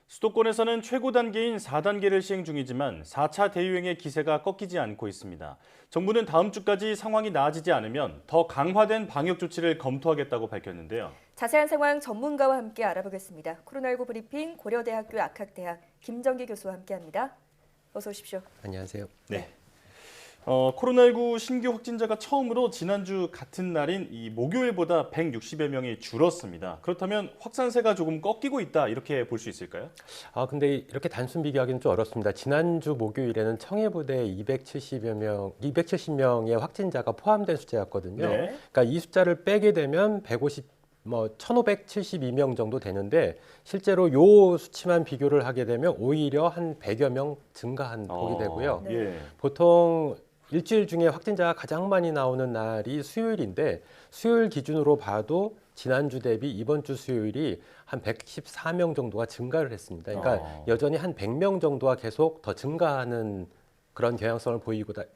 수도권에서는 최고 단계인 4단계를 시행 중이지만 4차 대유행의 기세가 꺾이지 않고 있습니다. 정부는 다음 주까지 상황이 나아지지 않으면 더 강화된 방역 조치를 검토하겠다고 밝혔는데요. 자세한 상황 전문가와 함께 알아보겠습니다. 코로나19 브리핑 고려대학교 악학대학 김정기 교수와 함께합니다. 어서 오십시오. 안녕하세요. 네. 코로나19 신규 확진자가 처음으로 지난주 같은 날인 이 목요일보다 160여 명이 줄었습니다. 그렇다면 확산세가 조금 꺾이고 있다 이렇게 볼 수 있을까요? 근데 이렇게 단순 비교하기는 좀 어렵습니다. 지난주 목요일에는 청해부대 270명의 확진자가 포함된 숫자였거든요. 네. 그러니까 이 숫자를 빼게 되면 1,572명 정도 되는데 실제로 요 수치만 비교를 하게 되면 오히려 한 100여 명 증가한 폭이 되고요. 네. 예. 보통 일주일 중에 확진자가 가장 많이 나오는 날이 수요일인데 수요일 기준으로 봐도 지난주 대비 이번 주 수요일이 한 114명 정도가 증가를 했습니다. 그러니까 여전히 한 100명 정도가 계속 더 증가하는 그런 경향성을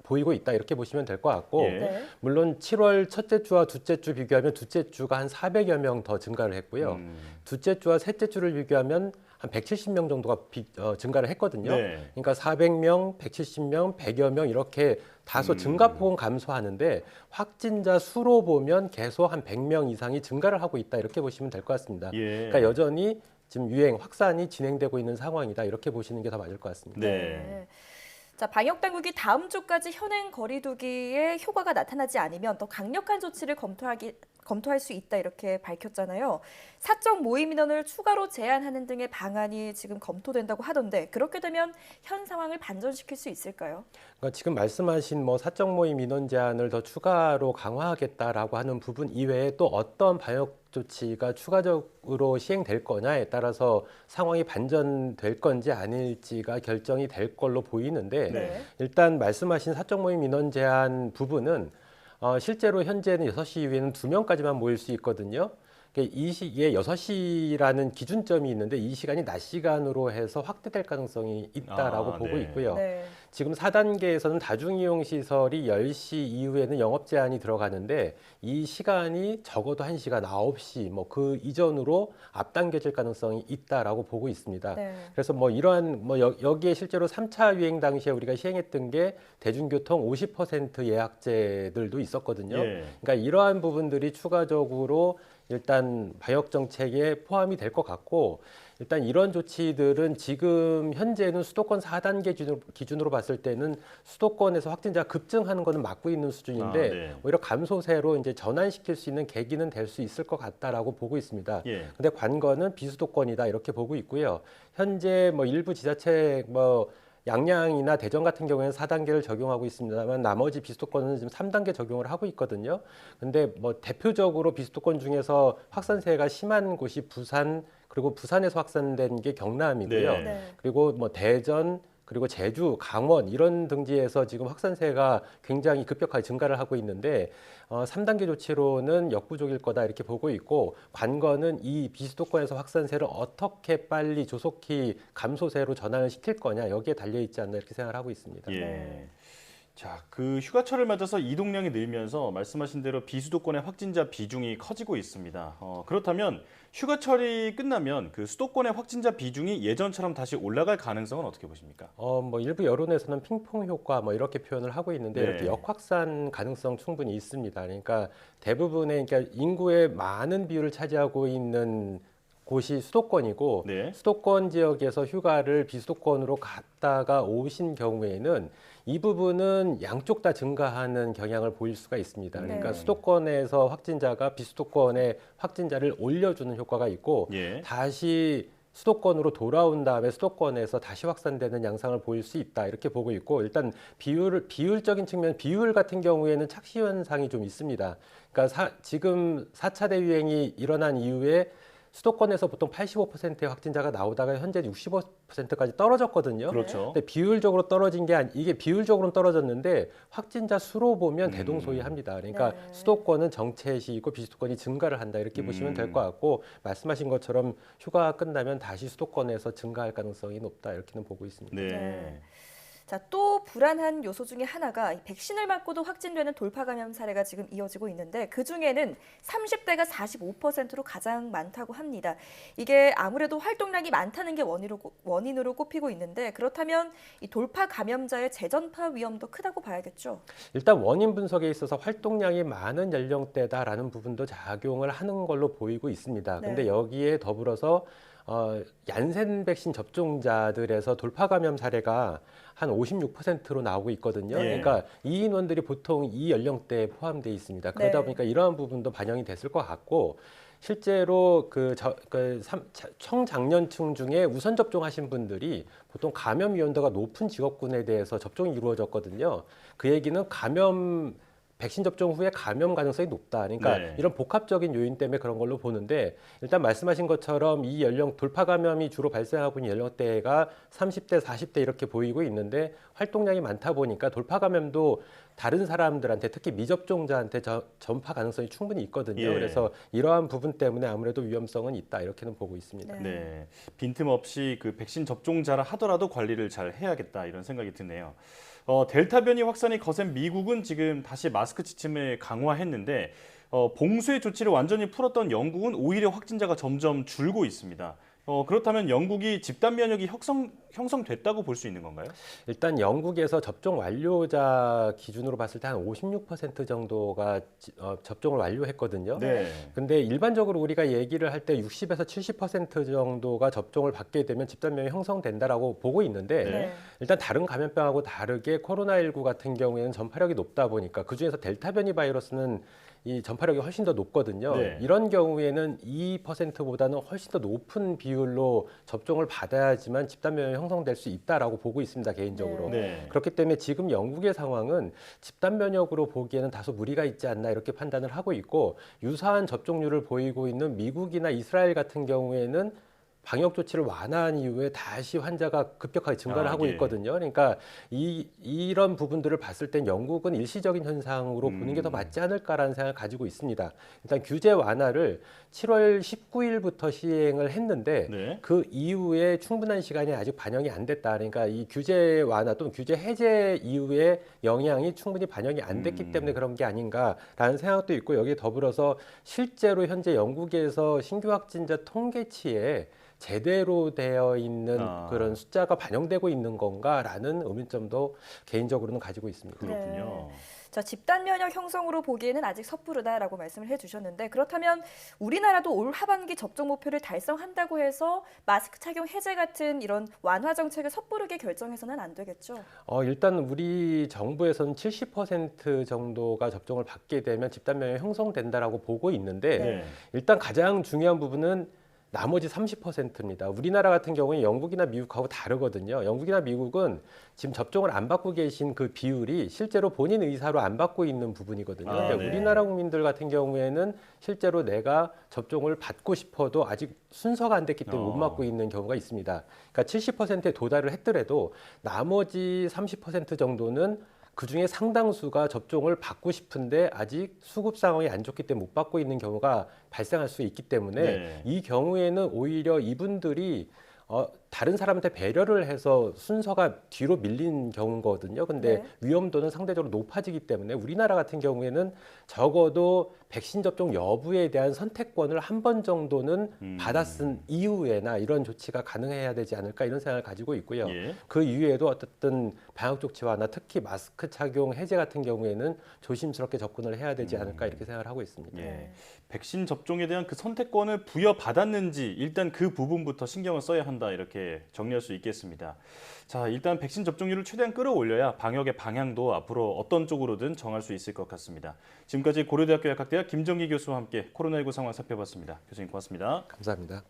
보이고 있다 이렇게 보시면 될 것 같고 예. 네. 물론 7월 첫째 주와 둘째 주 비교하면 둘째 주가 한 400여 명 더 증가를 했고요. 둘째 주와 셋째 주를 비교하면 한 170명 정도가 증가를 했거든요. 네. 그러니까 400명, 170명, 100여 명 이렇게 다소 증가폭은 감소하는데 확진자 수로 보면 계속 한 100명 이상이 증가를 하고 있다 이렇게 보시면 될 것 같습니다. 예. 그러니까 여전히 지금 유행 확산이 진행되고 있는 상황이다 이렇게 보시는 게 더 맞을 것 같습니다. 네. 자, 방역 당국이 다음 주까지 현행 거리두기에 효과가 나타나지 않으면 더 강력한 조치를 검토할 수 있다 이렇게 밝혔잖아요. 사적 모임 인원을 추가로 제한하는 등의 방안이 지금 검토된다고 하던데 그렇게 되면 현 상황을 반전시킬 수 있을까요? 그러니까 지금 말씀하신 사적 모임 인원 제한을 더 추가로 강화하겠다라고 하는 부분 이외에 또 어떤 방역 조치가 추가적으로 시행될 거냐에 따라서 상황이 반전될 건지 아닐지가 결정이 될 걸로 보이는데 네. 일단 말씀하신 사적 모임 인원 제한 부분은 실제로 현재는 6시 이후에는 2명까지만 모일 수 있거든요. 이 시기에 6시라는 기준점이 있는데 이 시간이 낮 시간으로 해서 확대될 가능성이 있다라고 보고 네. 있고요. 네. 지금 4단계에서는 다중이용 시설이 10시 이후에는 영업 제한이 들어가는데 이 시간이 적어도 1시간 9시 그 이전으로 앞당겨질 가능성이 있다라고 보고 있습니다. 네. 그래서 이러한 여기에 실제로 3차 유행 당시에 우리가 시행했던 게 대중교통 50% 예약제들도 있었거든요. 예. 그러니까 이러한 부분들이 추가적으로 일단 방역 정책에 포함이 될 것 같고 일단 이런 조치들은 지금 현재는 수도권 4단계 기준으로 봤을 때는 수도권에서 확진자가 급증하는 것은 막고 있는 수준인데 네. 오히려 감소세로 이제 전환시킬 수 있는 계기는 될 수 있을 것 같다라고 보고 있습니다. 예. 근데 관건은 비수도권이다 이렇게 보고 있고요. 현재 일부 지자체 양양이나 대전 같은 경우에는 4단계를 적용하고 있습니다만 나머지 비수도권은 지금 3단계 적용을 하고 있거든요. 근데 대표적으로 비수도권 중에서 확산세가 심한 곳이 부산 그리고 부산에서 확산된 게 경남이고요. 네. 네. 그리고 대전 그리고 제주, 강원 이런 등지에서 지금 확산세가 굉장히 급격하게 증가를 하고 있는데 3단계 조치로는 역부족일 거다 이렇게 보고 있고 관건은 이 비수도권에서 확산세를 어떻게 빨리 조속히 감소세로 전환을 시킬 거냐 여기에 달려 있지 않나 이렇게 생각을 하고 있습니다. 예. 네. 자, 그 휴가철을 맞아서 이동량이 늘면서 말씀하신 대로 비수도권의 확진자 비중이 커지고 있습니다. 그렇다면 휴가철이 끝나면 그 수도권의 확진자 비중이 예전처럼 다시 올라갈 가능성은 어떻게 보십니까? 일부 여론에서는 핑퐁 효과 이렇게 표현을 하고 있는데 네. 이렇게 역확산 가능성 충분히 있습니다. 그러니까 대부분의 그러니까 인구의 많은 비율을 차지하고 있는 곳이 수도권이고 네. 수도권 지역에서 휴가를 비수도권으로 갔다가 오신 경우에는 이 부분은 양쪽 다 증가하는 경향을 보일 수가 있습니다. 그러니까 네. 수도권에서 확진자가 비수도권의 확진자를 올려주는 효과가 있고 예. 다시 수도권으로 돌아온 다음에 수도권에서 다시 확산되는 양상을 보일 수 있다 이렇게 보고 있고 일단 비율적인 측면 비율 같은 경우에는 착시 현상이 좀 있습니다. 그러니까 지금 4차 대유행이 일어난 이후에 수도권에서 보통 85%의 확진자가 나오다가 현재 65%까지 떨어졌거든요. 그렇죠. 근데 비율적으로 떨어진 게 이게 비율적으로는 떨어졌는데 확진자 수로 보면 대동소이합니다. 그러니까 네. 수도권은 정체시이고 비수도권이 증가를 한다 이렇게 보시면 될 것 같고 말씀하신 것처럼 휴가가 끝나면 다시 수도권에서 증가할 가능성이 높다 이렇게는 보고 있습니다. 네. 네. 자, 또 불안한 요소 중에 하나가 이 백신을 맞고도 확진되는 돌파 감염 사례가 지금 이어지고 있는데 그중에는 30대가 45%로 가장 많다고 합니다. 이게 아무래도 활동량이 많다는 게 원인으로 꼽히고 있는데 그렇다면 이 돌파 감염자의 재전파 위험도 크다고 봐야겠죠. 일단 원인 분석에 있어서 활동량이 많은 연령대다라는 부분도 작용을 하는 걸로 보이고 있습니다. 근데 네. 여기에 더불어서 얀센 백신 접종자들에서 돌파 감염 사례가 한 56%로 나오고 있거든요. 예. 그러니까 이 인원들이 보통 이 연령대에 포함되어 있습니다. 그러다 네. 보니까 이러한 부분도 반영이 됐을 것 같고 실제로 청장년층 중에 우선 접종하신 분들이 보통 감염 위험도가 높은 직업군에 대해서 접종이 이루어졌거든요. 그 얘기는 백신 접종 후에 감염 가능성이 높다. 그러니까 네. 이런 복합적인 요인 때문에 그런 걸로 보는데 일단 말씀하신 것처럼 이 돌파 감염이 주로 발생하고 있는 연령대가 30대, 40대 이렇게 보이고 있는데 활동량이 많다 보니까 돌파 감염도 다른 사람들한테 특히 미접종자한테 전파 가능성이 충분히 있거든요. 예. 그래서 이러한 부분 때문에 아무래도 위험성은 있다 이렇게는 보고 있습니다. 네. 네, 빈틈없이 그 백신 접종자라 하더라도 관리를 잘 해야겠다 이런 생각이 드네요. 델타 변이 확산이 거센 미국은 지금 다시 마스크 지침을 강화했는데 봉쇄 조치를 완전히 풀었던 영국은 오히려 확진자가 점점 줄고 있습니다. 그렇다면 영국이 집단 면역이 형성됐다고 볼 수 있는 건가요? 일단 영국에서 접종 완료자 기준으로 봤을 때 한 56% 정도가 접종을 완료했거든요. 네. 근데 일반적으로 우리가 얘기를 할 때 60에서 70% 정도가 접종을 받게 되면 집단 면역이 형성된다라고 보고 있는데 네. 일단 다른 감염병하고 다르게 코로나19 같은 경우에는 전파력이 높다 보니까 그중에서 델타 변이 바이러스는 이 전파력이 훨씬 더 높거든요. 네. 이런 경우에는 2%보다는 훨씬 더 높은 비율로 접종을 받아야지만 집단 면역이 형성될 수 있다라고 보고 있습니다, 개인적으로. 네. 그렇기 때문에 지금 영국의 상황은 집단 면역으로 보기에는 다소 무리가 있지 않나 이렇게 판단을 하고 있고 유사한 접종률을 보이고 있는 미국이나 이스라엘 같은 경우에는 방역 조치를 완화한 이후에 다시 환자가 급격하게 증가를 하고 예. 있거든요. 그러니까 이런 부분들을 봤을 땐 영국은 일시적인 현상으로 보는 게 더 맞지 않을까라는 생각을 가지고 있습니다. 일단 규제 완화를 7월 19일부터 시행을 했는데 네. 그 이후에 충분한 시간이 아직 반영이 안 됐다. 그러니까 이 규제 완화 또는 규제 해제 이후에 영향이 충분히 반영이 안 됐기 때문에 그런 게 아닌가라는 생각도 있고 여기에 더불어서 실제로 현재 영국에서 신규 확진자 통계치에 제대로 되어 있는 그런 숫자가 반영되고 있는 건가라는 의문점도 개인적으로는 가지고 있습니다. 그렇군요. 자, 집단 면역 형성으로 보기에는 아직 섣부르다라고 말씀을 해주셨는데 그렇다면 우리나라도 올 하반기 접종 목표를 달성한다고 해서 마스크 착용 해제 같은 이런 완화 정책을 섣부르게 결정해서는 안 되겠죠? 일단 우리 정부에서는 70% 정도가 접종을 받게 되면 집단 면역이 형성된다라고 보고 있는데 네. 일단 가장 중요한 부분은 나머지 30%입니다. 우리나라 같은 경우에 영국이나 미국하고 다르거든요. 영국이나 미국은 지금 접종을 안 받고 계신 그 비율이 실제로 본인 의사로 안 받고 있는 부분이거든요. 근데 네. 우리나라 국민들 같은 경우에는 실제로 내가 접종을 받고 싶어도 아직 순서가 안 됐기 때문에 못 맞고 있는 경우가 있습니다. 그러니까 70%에 도달을 했더라도 나머지 30% 정도는 그중에 상당수가 접종을 받고 싶은데 아직 수급 상황이 안 좋기 때문에 못 받고 있는 경우가 발생할 수 있기 때문에 네. 이 경우에는 오히려 이분들이 다른 사람한테 배려를 해서 순서가 뒤로 밀린 경우거든요. 근데 네. 위험도는 상대적으로 높아지기 때문에 우리나라 같은 경우에는 적어도 백신 접종 여부에 대한 선택권을 한 번 정도는 받았은 이후에나 이런 조치가 가능해야 되지 않을까 이런 생각을 가지고 있고요. 예. 그 이후에도 어쨌든 방역 조치 완화, 특히 마스크 착용 해제 같은 경우에는 조심스럽게 접근을 해야 되지 않을까 이렇게 생각을 하고 있습니다. 예. 네. 백신 접종에 대한 그 선택권을 부여받았는지 일단 그 부분부터 신경을 써야 한다 이렇게 정리할 수 있겠습니다. 자, 일단 백신 접종률을 최대한 끌어올려야 방역의 방향도 앞으로 어떤 쪽으로든 정할 수 있을 것 같습니다. 지금까지 고려대학교 약학대학 김정기 교수와 함께 코로나19 상황 살펴봤습니다. 교수님 고맙습니다. 감사합니다.